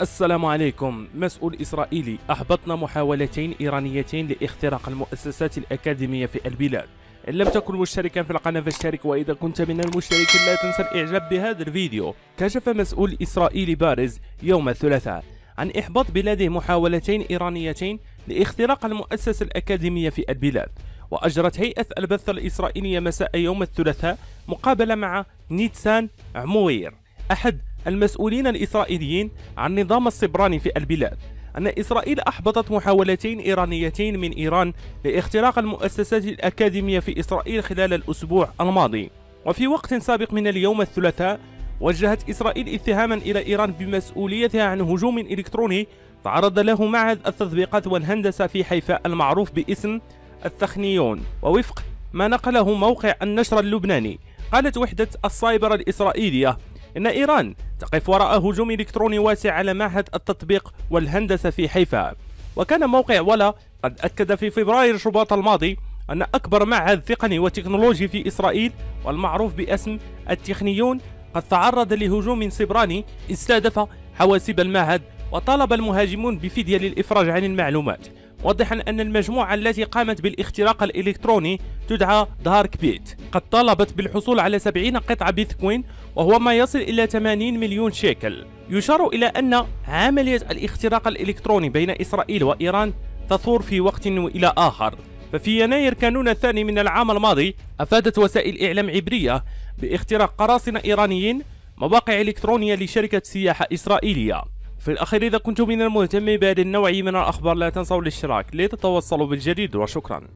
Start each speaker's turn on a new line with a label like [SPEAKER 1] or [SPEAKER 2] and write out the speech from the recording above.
[SPEAKER 1] السلام عليكم. مسؤول إسرائيلي: أحبطنا محاولتين إيرانيتين لاختراق المؤسسات الأكاديمية في البلاد. إن لم تكن مشتركا في القناة فاشترك، وإذا كنت من المشتركين لا تنسى الإعجاب بهذا الفيديو. كشف مسؤول إسرائيلي بارز يوم الثلاثاء عن إحباط بلاده محاولتين إيرانيتين لاختراق المؤسسة الأكاديمية في البلاد. وأجرت هيئة البث الإسرائيلية مساء يوم الثلاثاء مقابلة مع نيتسان عموير، أحد المسؤولين الإسرائيليين عن نظام الصبراني في البلاد، أن إسرائيل أحبطت محاولتين إيرانيتين من إيران لاختراق المؤسسات الأكاديمية في إسرائيل خلال الأسبوع الماضي. وفي وقت سابق من اليوم الثلاثاء وجهت إسرائيل اتهاما إلى إيران بمسؤوليتها عن هجوم إلكتروني تعرض له معهد التطبيقات والهندسة في حيفاء المعروف باسم التخنيون. ووفق ما نقله موقع النشر اللبناني، قالت وحدة السايبر الإسرائيلية إن إيران تقف وراء هجوم إلكتروني واسع على معهد التطبيق والهندسة في حيفا. وكان موقع ولا قد أكد في فبراير شباط الماضي أن أكبر معهد تقني وتكنولوجي في إسرائيل والمعروف باسم التخنيون قد تعرض لهجوم سبراني استهدف حواسيب المعهد، وطالب المهاجمون بفدية للإفراج عن المعلومات، موضحا أن المجموعة التي قامت بالاختراق الإلكتروني تدعى دارك بيت قد طالبت بالحصول على 70 قطعة بيتكوين، وهو ما يصل إلى 80 مليون شيكل. يشار إلى أن عملية الاختراق الإلكتروني بين إسرائيل وإيران تثور في وقت وإلى آخر. ففي يناير كانون الثاني من العام الماضي أفادت وسائل إعلام عبرية باختراق قراصنة إيرانيين مواقع إلكترونية لشركة سياحة إسرائيلية. في الأخير، إذا كنتم من المهتمين بهذا النوع من الأخبار لا تنسوا الاشتراك لتتوصلوا بالجديد، وشكرا.